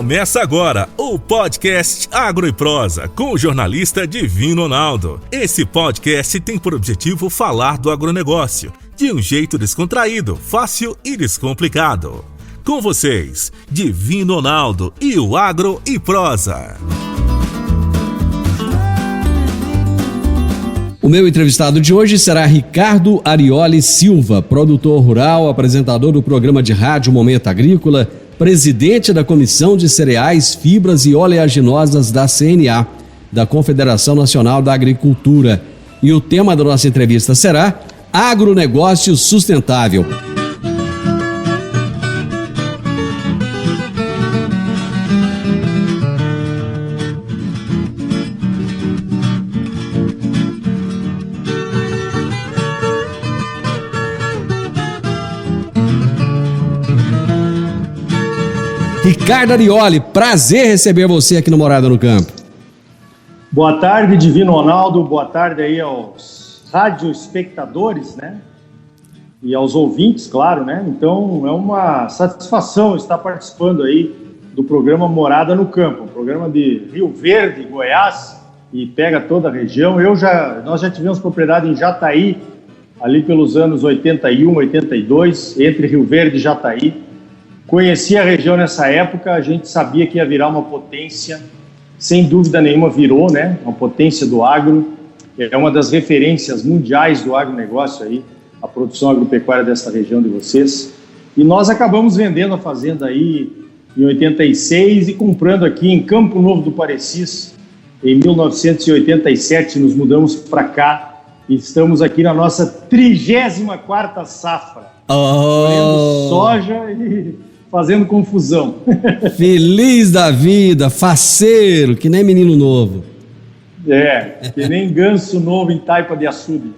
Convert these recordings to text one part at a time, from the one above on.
Começa agora o podcast Agro e Prosa com o jornalista Divino Ronaldo. Esse podcast tem por objetivo falar do agronegócio de um jeito descontraído, fácil e descomplicado. Com vocês, Divino Ronaldo e o Agro e Prosa. O meu entrevistado de hoje será Ricardo Arioli Silva, produtor rural, apresentador do programa de rádio Momento Agrícola, presidente da Comissão de Cereais, Fibras e Oleaginosas da CNA, da Confederação Nacional da Agricultura. E o tema da nossa entrevista será Agronegócio Sustentável. Ricardo Arioli, prazer receber você aqui no Morada no Campo. Boa tarde, Divino Ronaldo, boa tarde aí aos radioespectadores, né? E aos ouvintes, claro, né? Então, é uma satisfação estar participando aí do programa Morada no Campo, um programa de Rio Verde, Goiás, e pega toda a região. Nós já tivemos propriedade em Jataí, ali pelos anos 81, 82, entre Rio Verde e Jataí. Conheci a região nessa época, a gente sabia que ia virar uma potência, sem dúvida nenhuma virou, né? Uma potência do agro, é uma das referências mundiais do agronegócio aí, a produção agropecuária dessa região de vocês. E nós acabamos vendendo a fazenda aí em 86 e comprando aqui em Campo Novo do Parecis, em 1987, nos mudamos para cá e estamos aqui na nossa 34ª safra, colhendo soja e fazendo confusão. Feliz da vida, faceiro, que nem menino novo. Que nem ganso novo em taipa de açude.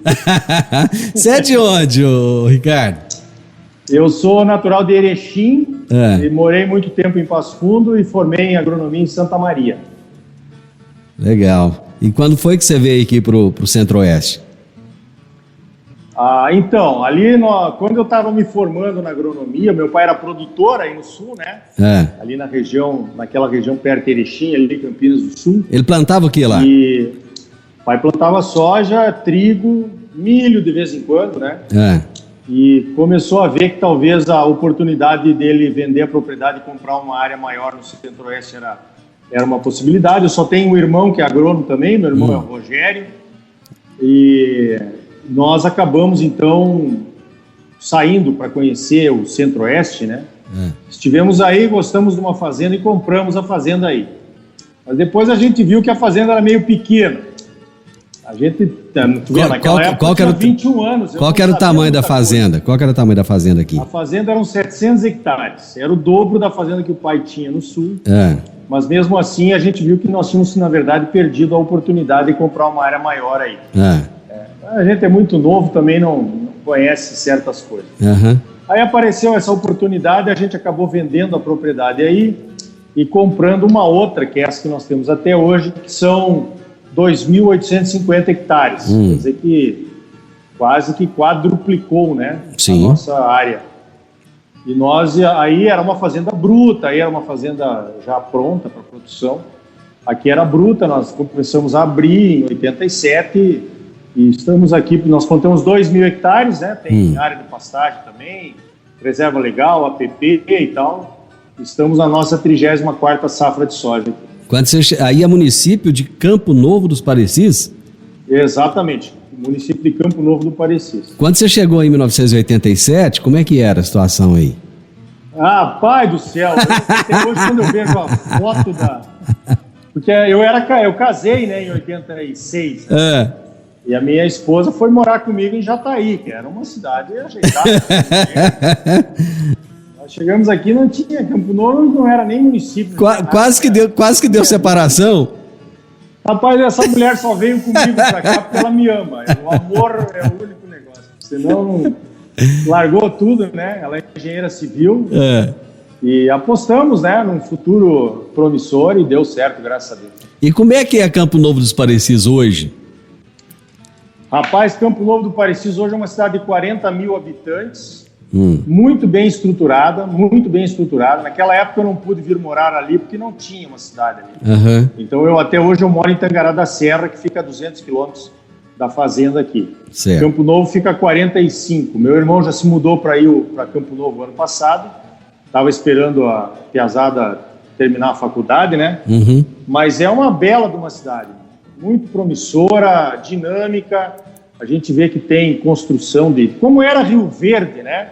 Você é de onde, Ricardo? Eu sou natural de Erechim, e morei muito tempo em Passo Fundo e formei em agronomia em Santa Maria. Legal. E quando foi que você veio aqui pro Centro-Oeste? Então, quando eu estava me formando na agronomia, meu pai era produtor aí no sul, né? Ali naquela região perto de Erechim, ali Campinas do Sul. Ele plantava o que lá? E o pai plantava soja, trigo, milho de vez em quando, né? E começou a ver que talvez a oportunidade dele vender a propriedade e comprar uma área maior no Centro-Oeste era uma possibilidade. Eu só tenho um irmão que é agrônomo também, meu irmão é o Rogério, e nós acabamos, então, saindo para conhecer o Centro-Oeste, né? Estivemos aí, gostamos de uma fazenda e compramos a fazenda aí. Mas depois a gente viu que a fazenda era meio pequena. A gente, naquela época, tinha 21 anos. Qual que era o tamanho da fazenda? Qual que era o tamanho da fazenda aqui? A fazenda eram 700 hectares. Era o dobro da fazenda que o pai tinha no sul. Mas mesmo assim, a gente viu que nós tínhamos, na verdade, perdido a oportunidade de comprar uma área maior aí. A gente é muito novo, também não conhece certas coisas. Aí apareceu essa oportunidade, a gente acabou vendendo a propriedade aí e comprando uma outra, que é essa que nós temos até hoje, que são 2.850 hectares. Quer dizer que quase que quadruplicou, né, a nossa área. E nós, aí era uma fazenda bruta, aí era uma fazenda já pronta para produção. Aqui era bruta, nós começamos a abrir em 87 e estamos aqui, nós contamos 2.000 hectares, né? Tem área de pastagem também, reserva legal, APP e tal. Estamos na nossa 34ª safra de soja. Aí é município de Campo Novo dos Parecis? Exatamente, município de Campo Novo do Parecis. Quando você chegou em 1987, como é que era a situação aí? Pai do céu, até hoje quando eu vejo a foto Porque eu casei, né, em 86. E a minha esposa foi morar comigo em Jataí, que era uma cidade ajeitada. Nós chegamos aqui, não tinha Campo Novo, não era nem município. Quase que deu separação. Rapaz, essa mulher só veio comigo pra cá porque ela me ama. O amor é o único negócio. Senão não largou tudo, né? Ela é engenheira civil. E apostamos, né, num futuro promissor e deu certo, graças a Deus. E como é que é Campo Novo dos Parecis hoje? Rapaz, Campo Novo do Parecis hoje é uma cidade de 40 mil habitantes. muito bem estruturada, muito bem estruturada. Naquela época eu não pude vir morar ali porque não tinha uma cidade ali. Uhum. Então até hoje eu moro em Tangará da Serra, que fica a 200 quilômetros da fazenda aqui. Certo. Campo Novo fica a 45. Meu irmão já se mudou para Campo Novo ano passado. Estava esperando a piazada terminar a faculdade, né? Uhum. Mas é uma bela de uma cidade, muito promissora, dinâmica. A gente vê que tem construção como era Rio Verde, né?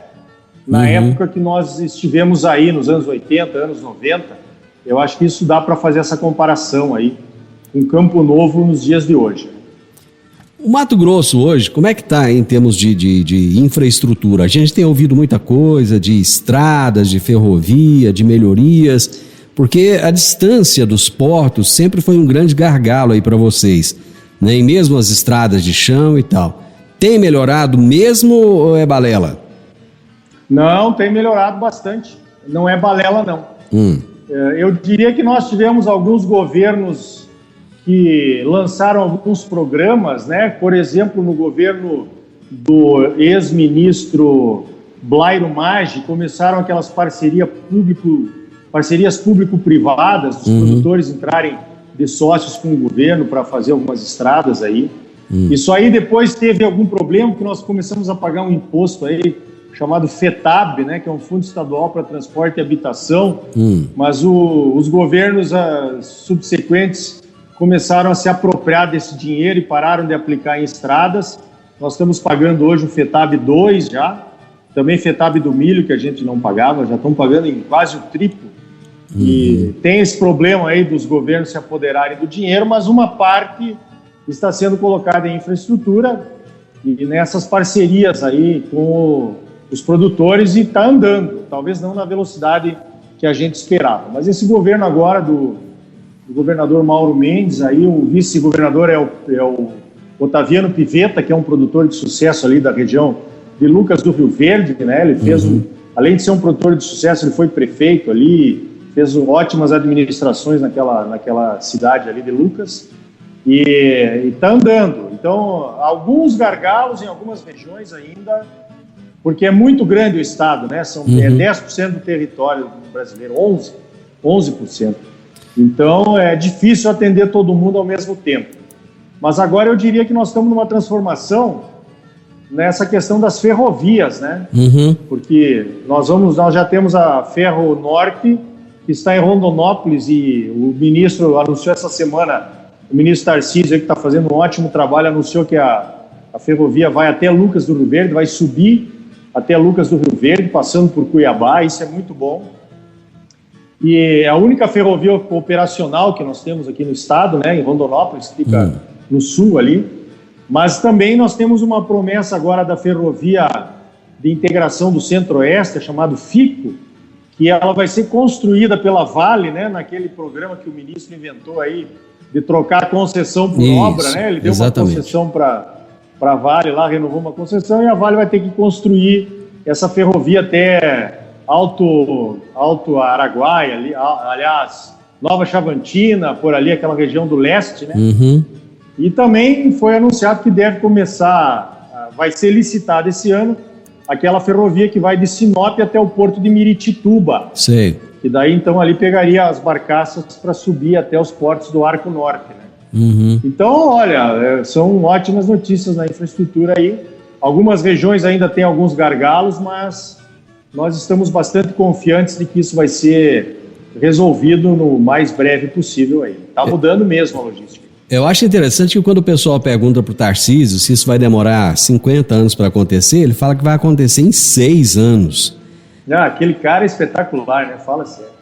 Na época que nós estivemos aí, nos anos 80, anos 90, eu acho que isso dá para fazer essa comparação aí com Campo Novo nos dias de hoje. O Mato Grosso hoje, como é que está em termos de infraestrutura? A gente tem ouvido muita coisa de estradas, de ferrovia, de melhorias, porque a distância dos portos sempre foi um grande gargalo aí para vocês, né? E mesmo as estradas de chão e tal. Tem melhorado mesmo ou é balela? Não, tem melhorado bastante. Não é balela, não. Eu diria que nós tivemos alguns governos que lançaram alguns programas, né? Por exemplo, no governo do ex-ministro Blairo Maggi, começaram aquelas parcerias público-privadas, dos produtores entrarem de sócios com o governo para fazer algumas estradas aí. Isso aí depois teve algum problema, porque nós começamos a pagar um imposto aí, chamado FETAB, né, que é um Fundo Estadual para Transporte e Habitação, mas os governos subsequentes começaram a se apropriar desse dinheiro e pararam de aplicar em estradas. Nós estamos pagando hoje o FETAB 2 já, também FETAB do milho, que a gente não pagava, já estamos pagando em quase o triplo. E tem esse problema aí dos governos se apoderarem do dinheiro, mas uma parte está sendo colocada em infraestrutura e nessas parcerias aí com os produtores e está andando, talvez não na velocidade que a gente esperava. Mas esse governo agora do governador Mauro Mendes, aí o vice-governador é o Otaviano Pivetta, que é um produtor de sucesso ali da região de Lucas do Rio Verde, né? Ele fez, além de ser um produtor de sucesso, ele foi prefeito ali, fez ótimas administrações naquela cidade ali de Lucas e está andando. Então, alguns gargalos em algumas regiões ainda, porque é muito grande o estado, né? É 10% do território brasileiro, 11%. Então, é difícil atender todo mundo ao mesmo tempo. Mas agora eu diria que nós estamos numa transformação nessa questão das ferrovias, né? Porque nós já temos a Ferro Norte, que está em Rondonópolis, e o ministro anunciou essa semana, o ministro Tarcísio, que está fazendo um ótimo trabalho, anunciou que a ferrovia vai até Lucas do Rio Verde, vai subir até Lucas do Rio Verde, passando por Cuiabá, isso é muito bom. E a única ferrovia operacional que nós temos aqui no estado, né, em Rondonópolis, que fica no sul ali, mas também nós temos uma promessa agora da ferrovia de integração do Centro-Oeste, chamado FICO, que ela vai ser construída pela Vale, né, naquele programa que o ministro inventou aí, de trocar concessão por obra, né? Ele deu uma concessão para a Vale lá, renovou uma concessão, e a Vale vai ter que construir essa ferrovia até Alto Araguaia, ali, aliás, Nova Chavantina, por ali, aquela região do leste, né? E também foi anunciado que deve começar, vai ser licitada esse ano, aquela ferrovia que vai de Sinop até o porto de Miritituba. Sei. E daí, então, ali pegaria as barcaças para subir até os portos do Arco Norte, né? Então, olha, são ótimas notícias na infraestrutura aí. Algumas regiões ainda têm alguns gargalos, mas nós estamos bastante confiantes de que isso vai ser resolvido no mais breve possível aí. Está mudando mesmo a logística. Eu acho interessante que quando o pessoal pergunta para o Tarcísio se isso vai demorar 50 anos para acontecer, ele fala que vai acontecer em 6 anos. Aquele cara é espetacular, né? Fala sério.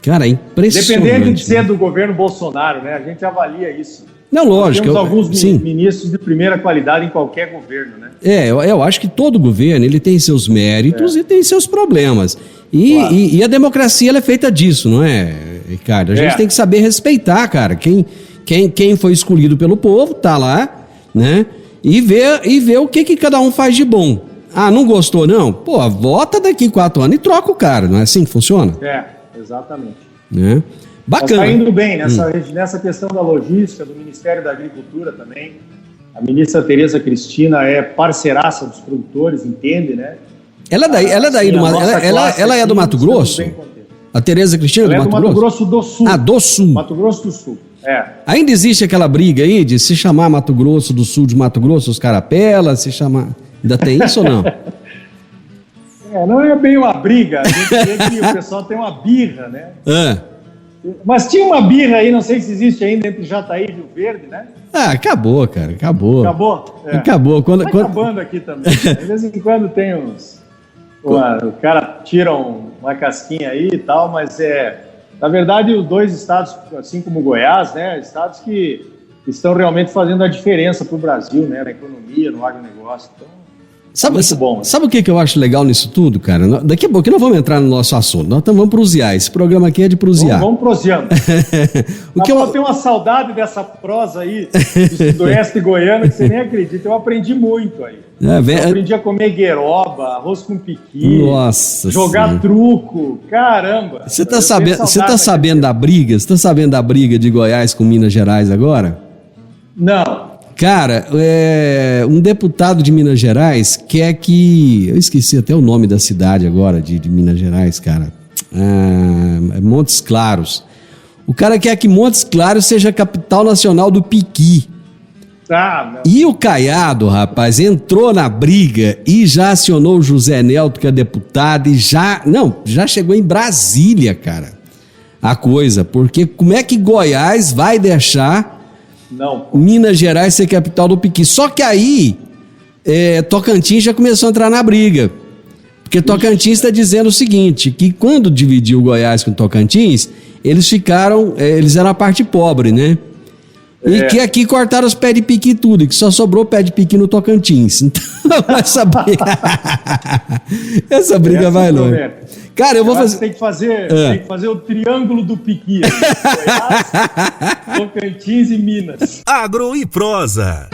Cara, é impressionante. Dependendo de ser do governo Bolsonaro, né? A gente avalia isso. Não, lógico. Temos alguns ministros de primeira qualidade em qualquer governo, né? Eu acho que todo governo ele tem seus méritos e tem seus problemas. Claro. E a democracia ela é feita disso, não é, Ricardo? A gente tem que saber respeitar, cara. Quem foi escolhido pelo povo tá lá, né? E ver o que cada um faz de bom. Ah, não gostou não? Pô, vota daqui 4 anos e troca o cara. Não é assim que funciona? Exatamente. Né? Bacana. Está indo bem nessa questão da logística, do Ministério da Agricultura também. A ministra Tereza Cristina é parceiraça dos produtores, entende, né? Ela é daí ela é do Mato Grosso? A Tereza Cristina é do Mato Grosso do Sul. Ah, do Sul. Mato Grosso do Sul, Ainda existe aquela briga aí de se chamar Mato Grosso do Sul de Mato Grosso, os carapelas, se chamar... Ainda tem isso ou não? Não é bem uma briga, a gente vê que o pessoal tem uma birra, né? Mas tinha uma birra aí, não sei se existe ainda, entre Jataí e Rio Verde, né? Acabou, cara, acabou. Acabou? Acabou. Tá acabando aqui também. De vez em quando tem uns... O cara tira uma casquinha aí e tal, mas na verdade, os dois estados, assim como Goiás, né? Estados que estão realmente fazendo a diferença para o Brasil, né? Na economia, no agronegócio. Então, muito bom. Sabe o que eu acho legal nisso tudo, cara? Daqui a pouco nós vamos entrar no nosso assunto. Nós vamos prosear. Esse programa aqui é de prosear. Vamos proseando. Eu tenho uma saudade dessa prosa aí do sudoeste goiano que você nem acredita. Eu aprendi muito aí. Eu aprendi a comer gueroba, arroz com piqui, jogar truco. Caramba! Você tá sabendo da briga? Você tá sabendo da briga de Goiás com Minas Gerais agora? Não. Cara, um deputado de Minas Gerais quer que... Eu esqueci até o nome da cidade agora de Minas Gerais, cara. Montes Claros. O cara quer que Montes Claros seja a capital nacional do piqui. E o Caiado, rapaz, entrou na briga e já acionou o José Nelto, que é deputado, e já chegou em Brasília, cara, a coisa. Porque como é que Goiás vai deixar... Minas Gerais ser capital do piqui? Só que aí Tocantins já começou a entrar na briga, porque Tocantins está dizendo o seguinte, que quando dividiu Goiás com Tocantins, eles eram a parte pobre, né? E que aqui cortaram os pés de piqui e tudo, e que só sobrou pé de piqui no Tocantins. Então essa briga vai longe. Cara, eu vou fazer... Tem que fazer o triângulo do piqui. Goiás, Tocantins e Minas. Agro e Prosa.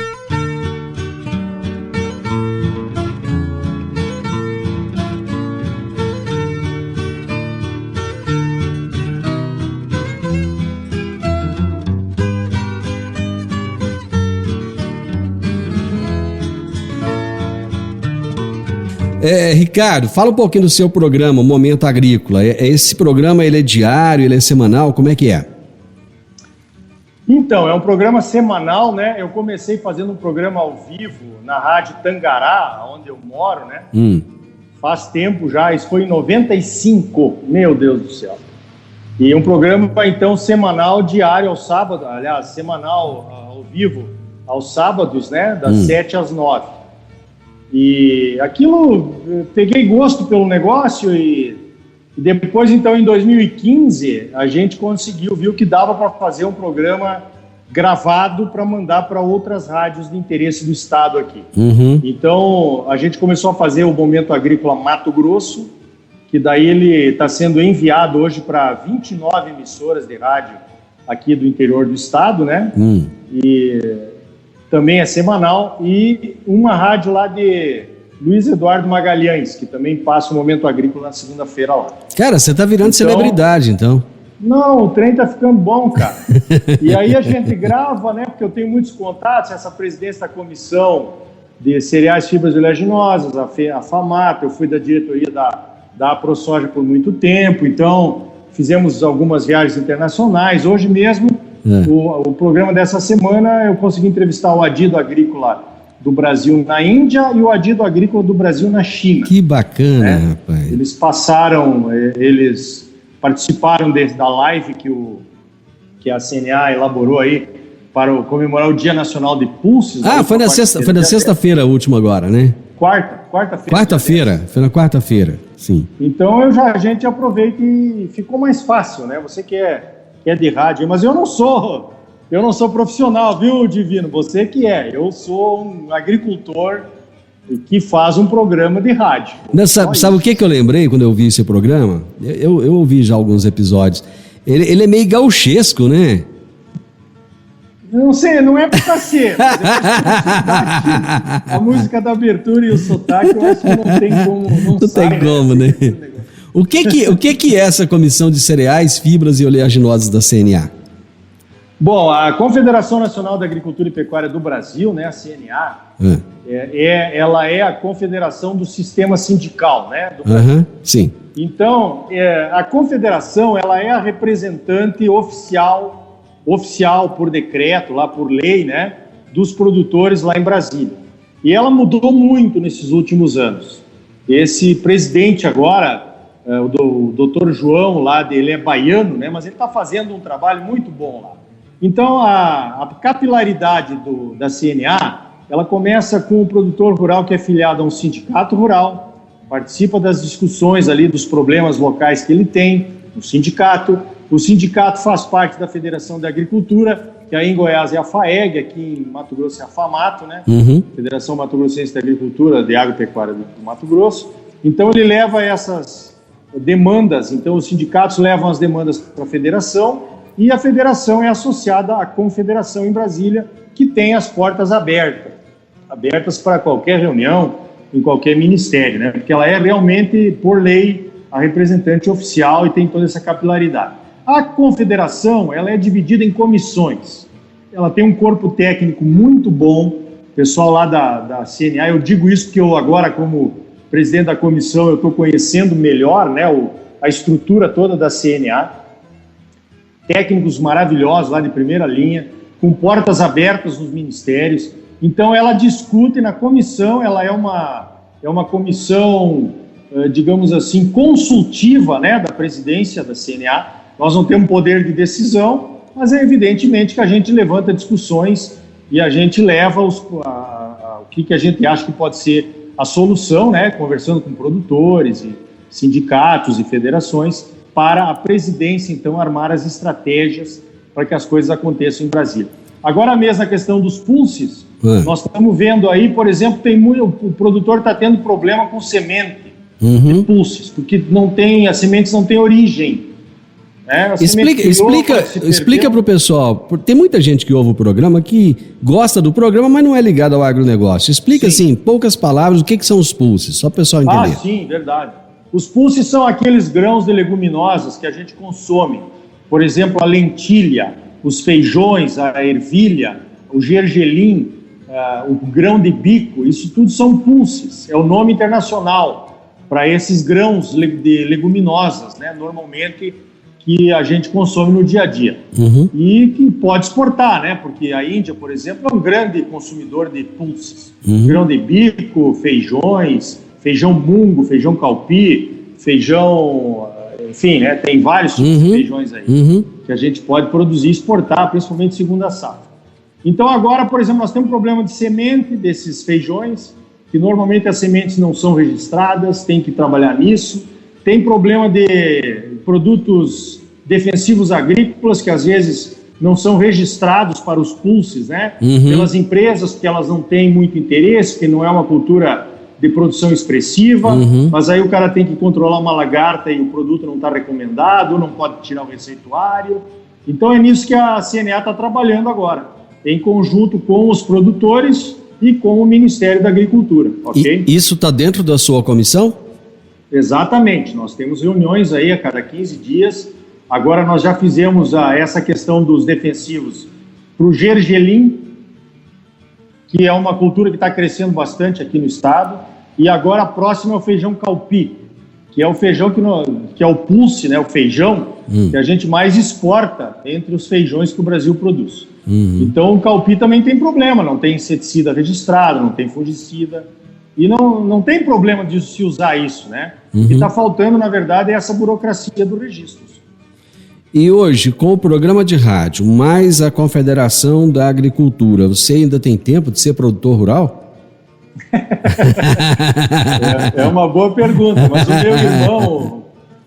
Ricardo, fala um pouquinho do seu programa, Momento Agrícola. Esse programa, ele é diário, ele é semanal, como é que é? Então, é um programa semanal, né? Eu comecei fazendo um programa ao vivo na Rádio Tangará, onde eu moro, né? Faz tempo já, isso foi em 95, meu Deus do céu. E um programa, então, semanal, diário ao sábado, aliás, semanal ao vivo aos sábados, né? Das 7 às 9. E aquilo, peguei gosto pelo negócio e depois, então, em 2015, a gente viu que dava para fazer um programa gravado para mandar para outras rádios de interesse do estado aqui. Então, a gente começou a fazer o Momento Agrícola Mato Grosso, que daí ele está sendo enviado hoje para 29 emissoras de rádio aqui do interior do estado, né? E... também é semanal, e uma rádio lá de Luiz Eduardo Magalhães, que também passa o Momento Agrícola na segunda-feira lá. Cara, você tá virando celebridade, então. Não, o trem tá ficando bom, cara. E aí a gente grava, né, porque eu tenho muitos contatos, essa presidência da Comissão de Cereais, Fibras e Oleaginosas, a FAMAT, eu fui da diretoria da AproSoja por muito tempo, então fizemos algumas viagens internacionais. Hoje mesmo, o programa dessa semana, eu consegui entrevistar o Adido Agrícola do Brasil na Índia e o Adido Agrícola do Brasil na China. Que bacana, rapaz. Eles participaram da live que a CNA elaborou aí para comemorar o Dia Nacional de Pulses. Foi na sexta-feira a última agora, né? Quarta-feira. Quarta-feira, foi na quarta-feira, sim. Então a gente aproveita e ficou mais fácil, né? Você que é de rádio, mas eu não sou profissional, viu, Divino? Você que é. Eu sou um agricultor que faz um programa de rádio. Sabe o que eu lembrei quando eu vi esse programa? Eu ouvi já alguns episódios. Ele é meio gauchesco, né? Não sei, não é pra ser. A música da abertura e o sotaque, eu acho que não tem como. Não tem como, né? O que é essa Comissão de Cereais, Fibras e Oleaginosas da CNA? Bom, a Confederação Nacional da Agricultura e Pecuária do Brasil, né, a CNA, ela é a confederação do sistema sindical, né, do Brasil. Sim. Então, a confederação, ela é a representante oficial por decreto, lá por lei, né, dos produtores lá em Brasília. E ela mudou muito nesses últimos anos. Esse presidente agora, o doutor João, ele é baiano, né, mas ele está fazendo um trabalho muito bom lá. Então, a capilaridade da CNA, ela começa com o produtor rural que é filiado a um sindicato rural, participa das discussões ali dos problemas locais que ele tem no sindicato. O sindicato faz parte da Federação da Agricultura, que aí em Goiás é a FAEG, aqui em Mato Grosso é a FAMATO, né? Federação Mato Grossense da Agricultura, de Agropecuária do Mato Grosso. Então, ele leva essas demandas, então os sindicatos levam as demandas para a federação, e a federação é associada à confederação em Brasília, que tem as portas abertas para qualquer reunião, em qualquer ministério, né? Porque ela é realmente, por lei, a representante oficial e tem toda essa capilaridade. A confederação, ela é dividida em comissões. Ela tem um corpo técnico muito bom, pessoal lá da CNA, eu digo isso porque eu agora, como presidente da comissão, eu estou conhecendo melhor, né, a estrutura toda da CNA. Técnicos maravilhosos lá de primeira linha, com portas abertas nos ministérios. Então, ela discute na comissão, ela é uma comissão, digamos assim, consultiva, né, da presidência da CNA. Nós não temos poder de decisão, mas é evidentemente que a gente levanta discussões e a gente leva o que a gente acha que pode ser a solução, né, conversando com produtores, e sindicatos e federações, para a presidência, então, armar as estratégias para que as coisas aconteçam em Brasília. Agora mesmo a questão dos pulses, nós estamos vendo aí, por exemplo, o produtor está tendo problema com semente de pulses, porque as sementes não têm origem. Né? Explica para o pessoal, tem muita gente que ouve o programa que gosta do programa, mas não é ligado ao agronegócio. Explica assim, em poucas palavras, o que são os pulses, só para o pessoal entender. Sim, verdade. Os pulses são aqueles grãos de leguminosas que a gente consome. Por exemplo, a lentilha, os feijões, a ervilha, o gergelim, o grão de bico, isso tudo são pulses. É o nome internacional para esses grãos de leguminosas, né? Normalmente que a gente consome no dia a dia. E que pode exportar, né? Porque a Índia, por exemplo, é um grande consumidor de pulses. Grão de bico, feijões, feijão mungo, feijão calpi, feijão, enfim, né, tem vários tipos de feijões aí que a gente pode produzir e exportar, principalmente segunda safra. Então agora, por exemplo, nós temos um problema de semente desses feijões, que normalmente as sementes não são registradas, tem que trabalhar nisso. Tem problema de produtos defensivos agrícolas, que às vezes não são registrados para os pulses, né, pelas empresas, porque elas não têm muito interesse, porque não é uma cultura de produção expressiva, mas aí o cara tem que controlar uma lagarta e o produto não está recomendado, não pode tirar o receituário. Então é nisso que a CNA está trabalhando agora, em conjunto com os produtores e com o Ministério da Agricultura, ok? E isso está dentro da sua comissão? Exatamente, nós temos reuniões aí a cada 15 dias, agora nós já fizemos essa questão dos defensivos para o gergelim, que é uma cultura que está crescendo bastante aqui no estado, e agora a próxima é o feijão calpi, que é o feijão que é o pulse, né, o feijão que a gente mais exporta entre os feijões que o Brasil produz. Então o calpi também tem problema, não tem inseticida registrado, não tem fungicida, e não tem problema de se usar isso, né? O que está faltando, na verdade, é essa burocracia do registro. E hoje, com o programa de rádio, mais a Confederação da Agricultura, você ainda tem tempo de ser produtor rural? É uma boa pergunta, mas o meu irmão,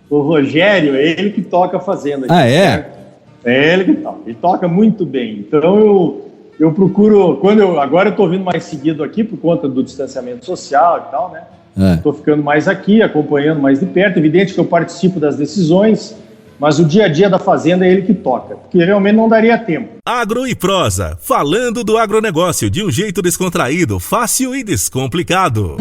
o Rogério, é ele que toca a fazenda. Ah, é? Certo? É ele que toca, ele toca muito bem. Então eu procuro, agora eu estou vindo mais seguido aqui por conta do distanciamento social e tal, né? Estou ficando mais aqui, acompanhando mais de perto. Evidente que eu participo das decisões, mas o dia a dia da fazenda é ele que toca, porque realmente não daria tempo. Agro e Prosa, falando do agronegócio de um jeito descontraído, fácil e descomplicado.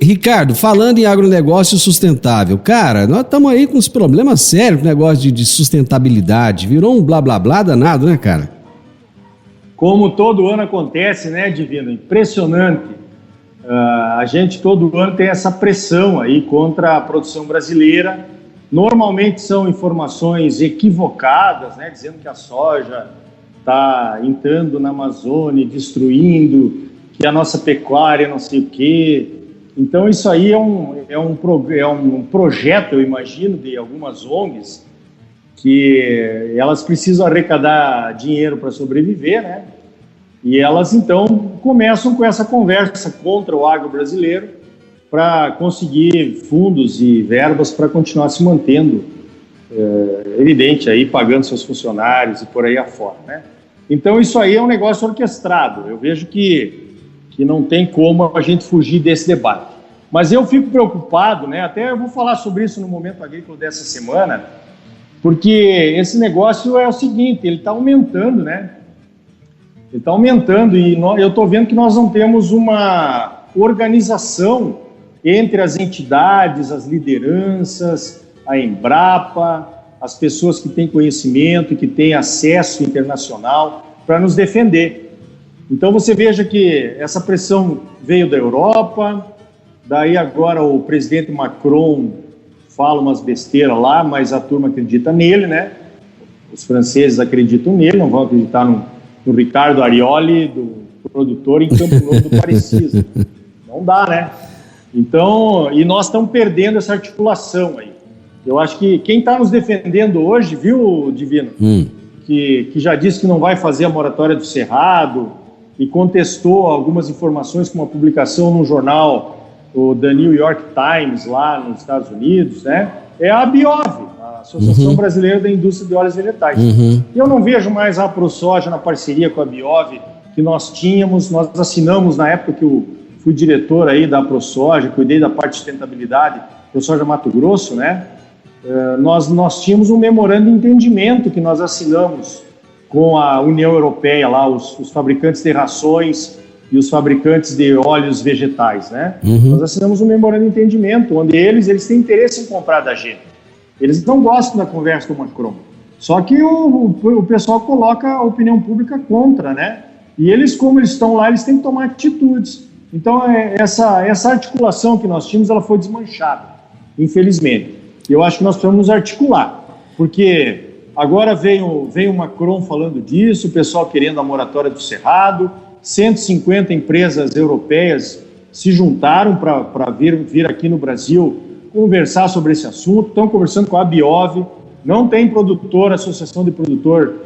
Ricardo, falando em agronegócio sustentável, cara, nós estamos aí com uns problemas sérios com o negócio de sustentabilidade. Virou um blá blá blá danado, né, cara? Como todo ano acontece, né, Divino? Impressionante. A gente todo ano tem essa pressão aí contra a produção brasileira. Normalmente são informações equivocadas, né, dizendo que a soja está entrando na Amazônia, destruindo, que a nossa pecuária não sei o quê. Então isso aí é um projeto, eu imagino, de algumas ONGs, que elas precisam arrecadar dinheiro para sobreviver, né? E elas então começam com essa conversa contra o agro brasileiro para conseguir fundos e verbas para continuar se mantendo, evidente, aí pagando seus funcionários e por aí afora, né? Então isso aí é um negócio orquestrado. Eu vejo que não tem como a gente fugir desse debate. Mas eu fico preocupado, né? Até eu vou falar sobre isso no Momento Agrícola dessa semana, porque esse negócio é o seguinte, ele está aumentando, né? Ele está aumentando e eu estou vendo que nós não temos uma organização entre as entidades, as lideranças, a Embrapa, as pessoas que têm conhecimento e que têm acesso internacional para nos defender. Então você veja que essa pressão veio da Europa, daí agora o presidente Macron fala umas besteiras lá, mas a turma acredita nele, né? Os franceses acreditam nele, não vão acreditar no Ricardo Arioli, do produtor em Campo Novo do Parecis. Não dá, né? Então, e nós estamos perdendo essa articulação aí. Eu acho que quem está nos defendendo hoje, viu, Divino, que já disse que não vai fazer a moratória do Cerrado e contestou algumas informações com uma publicação no jornal, o The New York Times, lá nos Estados Unidos, né? É a ABIOV, a Associação Brasileira da Indústria de Óleos Vegetais. Eu não vejo mais a ProSoja na parceria com a ABIOV que nós tínhamos. Nós assinamos, na época que eu fui diretor aí da ProSoja, cuidei da parte de sustentabilidade, ProSoja Mato Grosso, né? Nós tínhamos um memorando de entendimento que nós assinamos com a União Europeia, lá, os fabricantes de rações e os fabricantes de óleos vegetais, né? Nós assinamos um memorando de entendimento, onde eles têm interesse em comprar da gente. Eles não gostam da conversa com o Macron. Só que o pessoal coloca a opinião pública contra, né? E eles, como eles estão lá, eles têm que tomar atitudes. Então, essa articulação que nós tínhamos, ela foi desmanchada, infelizmente. E eu acho que nós precisamos nos articular, porque agora veio o Macron falando disso, o pessoal querendo a moratória do Cerrado, 150 empresas europeias se juntaram para vir aqui no Brasil conversar sobre esse assunto, estão conversando com a ABIOV, não tem produtor, associação de produtor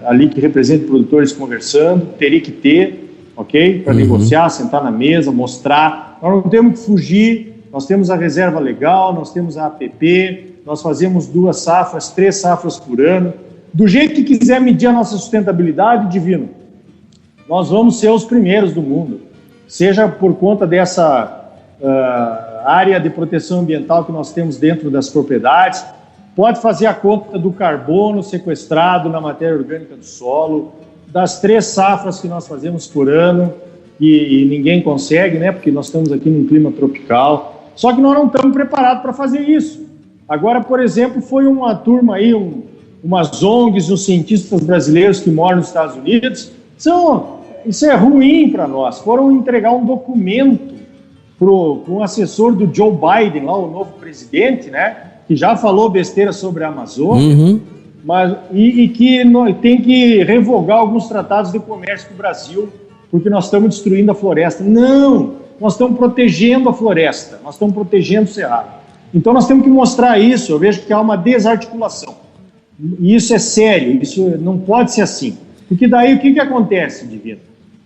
ali que representa produtores conversando, teria que ter, ok? Para negociar, sentar na mesa, mostrar. Nós não temos que fugir. Nós temos a reserva legal, nós temos a APP, nós fazemos 2 safras, 3 safras por ano. Do jeito que quiser medir a nossa sustentabilidade, Divino, nós vamos ser os primeiros do mundo. Seja por conta dessa área de proteção ambiental que nós temos dentro das propriedades, pode fazer a conta do carbono sequestrado na matéria orgânica do solo, das 3 safras que nós fazemos por ano, e ninguém consegue, né? Porque nós estamos aqui num clima tropical. Só que nós não estamos preparados para fazer isso. Agora, por exemplo, foi uma turma aí, umas ONGs, uns cientistas brasileiros que moram nos Estados Unidos. Isso é ruim para nós. Foram entregar um documento para um assessor do Joe Biden, lá o novo presidente, né? Que já falou besteira sobre a Amazônia, e que tem que revogar alguns tratados de comércio com o Brasil, porque nós estamos destruindo a floresta. Não! Nós estamos protegendo a floresta, nós estamos protegendo o cerrado. Então nós temos que mostrar isso. Eu vejo que há uma desarticulação. E isso é sério, isso não pode ser assim. Porque daí o que acontece, Divino?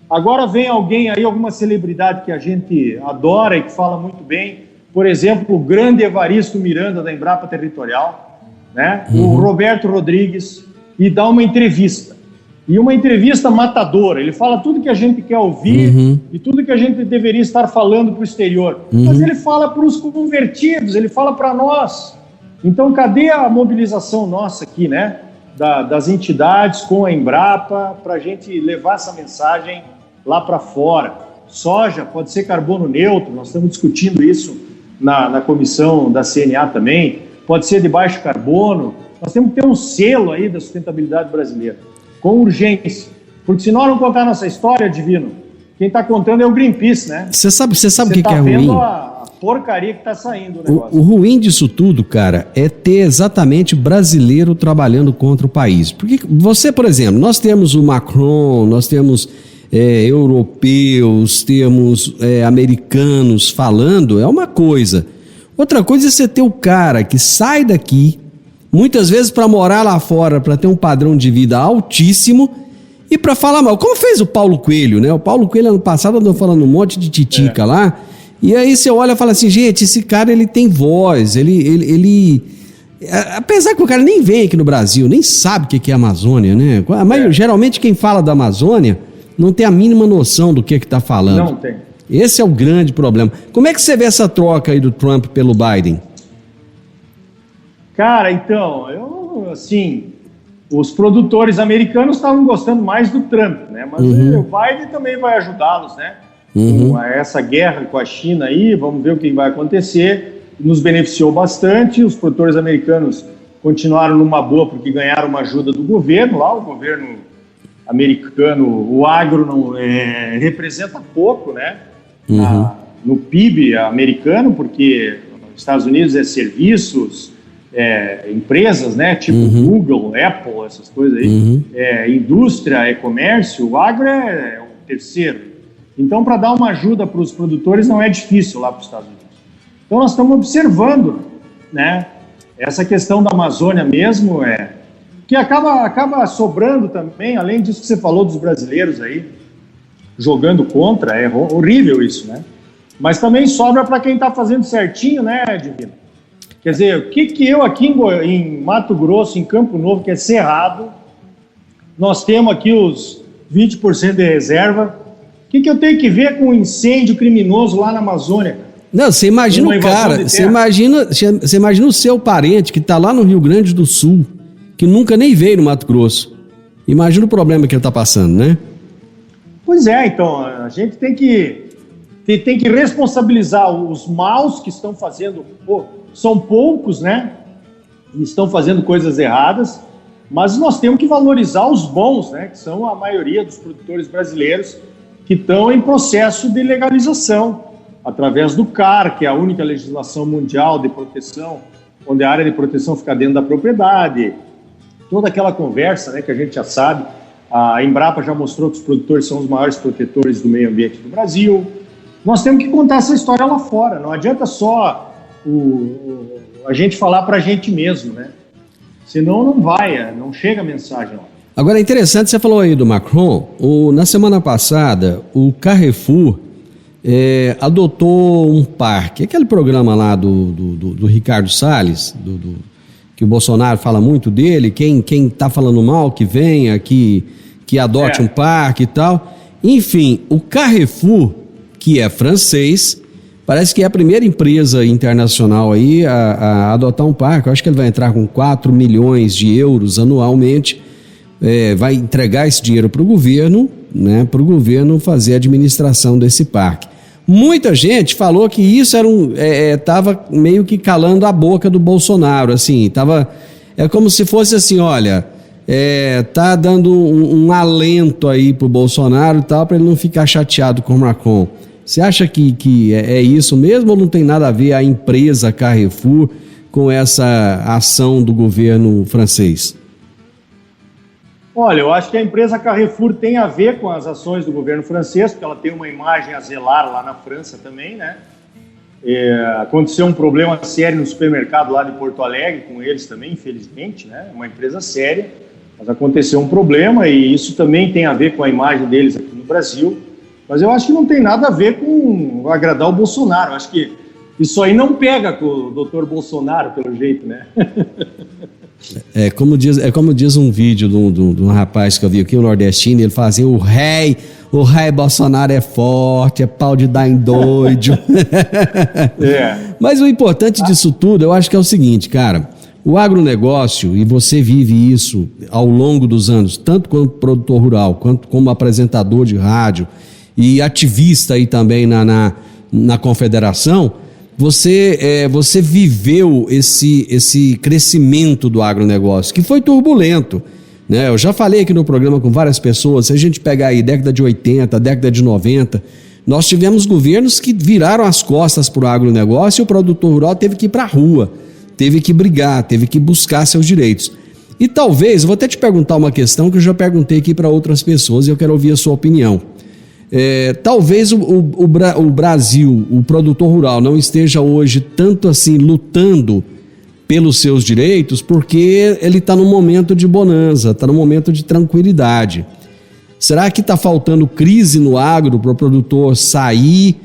Agora vem alguém aí, alguma celebridade que a gente adora e que fala muito bem, por exemplo, o grande Evaristo Miranda da Embrapa Territorial, né? O Roberto Rodrigues, e dá uma entrevista. E uma entrevista matadora. Ele fala tudo que a gente quer ouvir e tudo que a gente deveria estar falando para o exterior. Mas ele fala para os convertidos, ele fala para nós. Então, cadê a mobilização nossa aqui, né? Das entidades com a Embrapa, para a gente levar essa mensagem lá para fora. soja pode ser carbono neutro, nós estamos discutindo isso na comissão da CNA também, pode ser de baixo carbono, nós temos que ter um selo aí da sustentabilidade brasileira, com urgência, porque se nós não contar nossa história, Divino, quem está contando é o Greenpeace, né? Você sabe o que é ruim? Vendo a porcaria que está saindo o negócio. O ruim disso tudo, cara, é ter exatamente brasileiro trabalhando contra o país. Porque você, por exemplo, nós temos o Macron, nós temos europeus, temos americanos falando, é uma coisa. Outra coisa é você ter o cara que sai daqui, muitas vezes para morar lá fora, para ter um padrão de vida altíssimo e para falar mal. Como fez o Paulo Coelho, né? O Paulo Coelho ano passado andou falando um monte de titica lá. E aí você olha e fala assim, gente, esse cara ele tem voz, ele apesar que o cara nem vem aqui no Brasil, nem sabe o que é a Amazônia, né? Mas geralmente quem fala da Amazônia não tem a mínima noção do que está falando. Não tem. Esse é o grande problema. Como é que você vê essa troca aí do Trump pelo Biden? Cara, então, os produtores americanos estavam gostando mais do Trump, né? Mas o Biden também vai ajudá-los, né? Com essa guerra com a China aí, vamos ver o que vai acontecer. Nos beneficiou bastante, os produtores americanos continuaram numa boa porque ganharam uma ajuda do governo lá, o governo americano, o agro não representa pouco, né? No PIB americano, porque nos Estados Unidos é serviços, empresas, né? Tipo Google, Apple, essas coisas aí, indústria, comércio, o agro é o terceiro. Então, para dar uma ajuda para os produtores não é difícil lá para os Estados Unidos. Então, nós estamos observando, né, essa questão da Amazônia mesmo, que acaba sobrando também, além disso que você falou dos brasileiros aí, jogando contra, é horrível isso, né? Mas também sobra para quem está fazendo certinho, né, Divino? Quer dizer, o que eu aqui em Mato Grosso, em Campo Novo, que é cerrado, nós temos aqui os 20% de reserva. O que eu tenho que ver com um incêndio criminoso lá na Amazônia? Não, você imagina o cara, você imagina o seu parente que está lá no Rio Grande do Sul, que nunca nem veio no Mato Grosso. Imagina o problema que ele está passando, né? Pois é, então, a gente tem que responsabilizar os maus que estão fazendo, são poucos, né? E estão fazendo coisas erradas, mas nós temos que valorizar os bons, né? Que são a maioria dos produtores brasileiros, que estão em processo de legalização, através do CAR, que é a única legislação mundial de proteção, onde a área de proteção fica dentro da propriedade, toda aquela conversa, né, que a gente já sabe. A Embrapa já mostrou que os produtores são os maiores protetores do meio ambiente do Brasil. Nós temos que contar essa história lá fora, não adianta só a gente falar para a gente mesmo, né? Senão não chega a mensagem lá. Agora é interessante, você falou aí do Macron, na semana passada o Carrefour adotou um parque, aquele programa lá do Ricardo Salles, que o Bolsonaro fala muito dele, quem está falando mal que venha, que adote um parque e tal. Enfim, o Carrefour, que é francês, parece que é a primeira empresa internacional aí a adotar um parque. Eu acho que ele vai entrar com 4 milhões de euros anualmente, vai entregar esse dinheiro para o governo, né, para o governo fazer a administração desse parque. Muita gente falou que isso estava meio que calando a boca do Bolsonaro, assim, é como se fosse assim, olha, tá dando um alento aí pro Bolsonaro e tal, para ele não ficar chateado com o Macron. Você acha que é isso mesmo ou não tem nada a ver a empresa Carrefour com essa ação do governo francês? Olha, eu acho que a empresa Carrefour tem a ver com as ações do governo francês, porque ela tem uma imagem a zelar lá na França também, né? Aconteceu um problema sério no supermercado lá de Porto Alegre com eles também, infelizmente, né? Uma empresa séria, mas aconteceu um problema e isso também tem a ver com a imagem deles aqui no Brasil. Mas eu acho que não tem nada a ver com agradar o Bolsonaro. Eu acho que isso aí não pega com o doutor Bolsonaro, pelo jeito, né? Como diz um vídeo de um rapaz que eu vi aqui, um nordestino, ele fala assim, o rei Bolsonaro é forte, é pau de dar em doido. Mas o importante disso tudo, eu acho que é o seguinte, cara, o agronegócio, e você vive isso ao longo dos anos, tanto como produtor rural, quanto como apresentador de rádio, e ativista aí também na confederação, você viveu esse crescimento do agronegócio, que foi turbulento, né? Eu já falei aqui no programa com várias pessoas, se a gente pegar aí década de 80, década de 90, nós tivemos governos que viraram as costas para o agronegócio e o produtor rural teve que ir para a rua, teve que brigar, teve que buscar seus direitos. E talvez, eu vou até te perguntar uma questão que eu já perguntei aqui para outras pessoas e eu quero ouvir a sua opinião. Talvez o Brasil, o produtor rural, não esteja hoje tanto assim lutando pelos seus direitos porque ele está num momento de bonança, está num momento de tranquilidade. Será que está faltando crise no agro para o produtor sair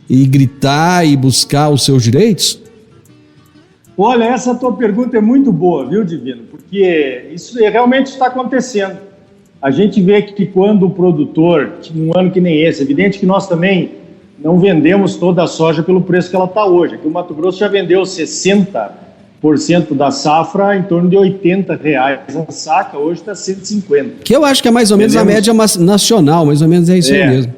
e gritar e buscar os seus direitos? Olha, essa tua pergunta é muito boa, viu, Divino? Porque isso realmente está acontecendo. A gente vê que quando o produtor, num ano que nem esse, evidente que nós também não vendemos toda a soja pelo preço que ela está hoje. Aqui o Mato Grosso já vendeu 60% da safra em torno de R$80 a saca, hoje está 150. Que eu acho que é mais ou menos a média nacional, mais ou menos é isso aí mesmo.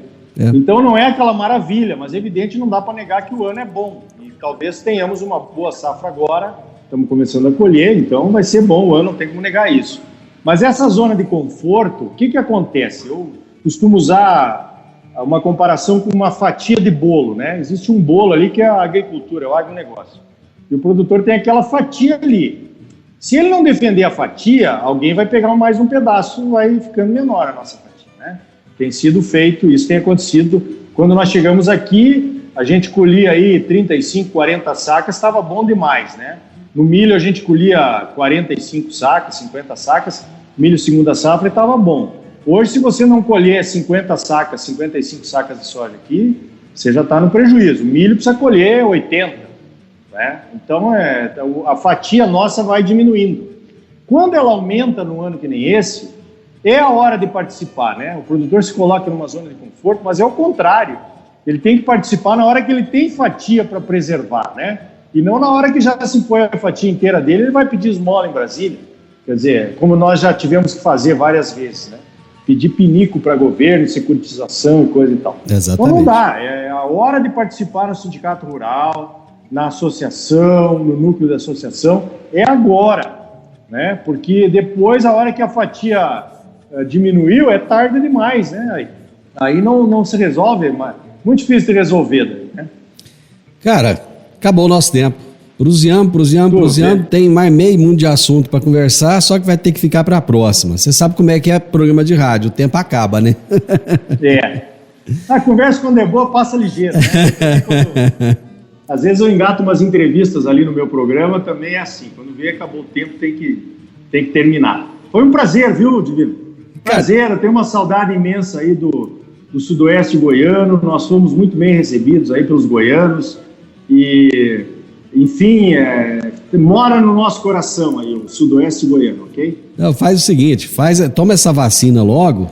Então não é aquela maravilha, mas é evidente não dá para negar que o ano é bom. E talvez tenhamos uma boa safra agora, estamos começando a colher, então vai ser bom o ano, não tem como negar isso. Mas essa zona de conforto, o que acontece? Eu costumo usar uma comparação com uma fatia de bolo, né? Existe um bolo ali que é a agricultura, é o agronegócio. E o produtor tem aquela fatia ali. Se ele não defender a fatia, alguém vai pegar mais um pedaço e vai ficando menor a nossa fatia, né? Tem sido feito, isso tem acontecido. Quando nós chegamos aqui, a gente colhia aí 35, 40 sacas, estava bom demais, né? No milho a gente colhia 45 sacas, 50 sacas, milho segunda safra e estava bom. Hoje, se você não colher 50 sacas, 55 sacas de soja aqui, você já está no prejuízo. O milho precisa colher 80, né? Então, a fatia nossa vai diminuindo. Quando ela aumenta num ano que nem esse, é a hora de participar, né? O produtor se coloca numa zona de conforto, mas é o contrário. Ele tem que participar na hora que ele tem fatia para preservar, né? E não na hora que já se foi a fatia inteira dele, ele vai pedir esmola em Brasília. Quer dizer, como nós já tivemos que fazer várias vezes, né? Pedir pinico para governo, securitização e coisa e tal. Exatamente. Então não dá, é a hora de participar no sindicato rural, na associação, no núcleo da associação, é agora, né? Porque depois, a hora que a fatia diminuiu, é tarde demais, né? Aí não se resolve, mas muito difícil de resolver, né? Cara, acabou o nosso tempo. Prusiamos, tem mais meio mundo de assunto para conversar, só que vai ter que ficar para a próxima. Você sabe como é que é programa de rádio, o tempo acaba, né? A conversa quando é boa passa ligeiro, né? Às vezes eu engato umas entrevistas ali no meu programa, também é assim, quando vê acabou o tempo, tem que terminar. Foi um prazer, viu, Divino? Prazer, eu tenho uma saudade imensa aí do sudoeste goiano, nós fomos muito bem recebidos aí pelos goianos e, enfim, mora no nosso coração aí o sudoeste goiano, ok? Não, faz o seguinte, toma essa vacina logo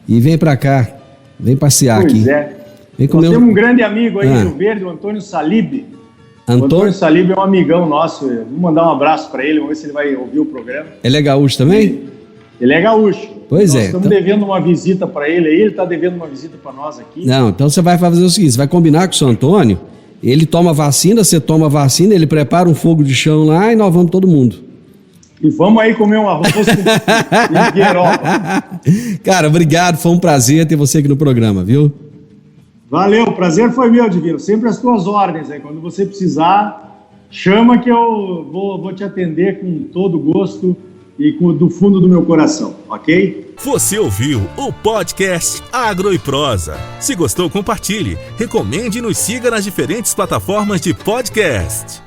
e vem pra cá, vem passear aqui. Pois é. Nós temos um grande amigo aí em Rio Verde, o Antônio Salib. O Antônio Salib é um amigão nosso, vou mandar um abraço pra ele, vamos ver se ele vai ouvir o programa. Ele é gaúcho também? Ele é gaúcho. Pois nós estamos devendo uma visita para ele aí, ele está devendo uma visita para nós aqui. Não, então você vai fazer o seguinte, você vai combinar com o seu Antônio, ele toma vacina, você toma vacina, ele prepara um fogo de chão lá e nós vamos todo mundo. E vamos aí comer um arroz com guiroba. Cara, obrigado, foi um prazer ter você aqui no programa, viu? Valeu, o prazer foi meu, Divino. Sempre as tuas ordens aí. Quando você precisar, chama que eu vou te atender com todo gosto e do fundo do meu coração, ok? Você ouviu o podcast Agro e Prosa. Se gostou, compartilhe, recomende e nos siga nas diferentes plataformas de podcast.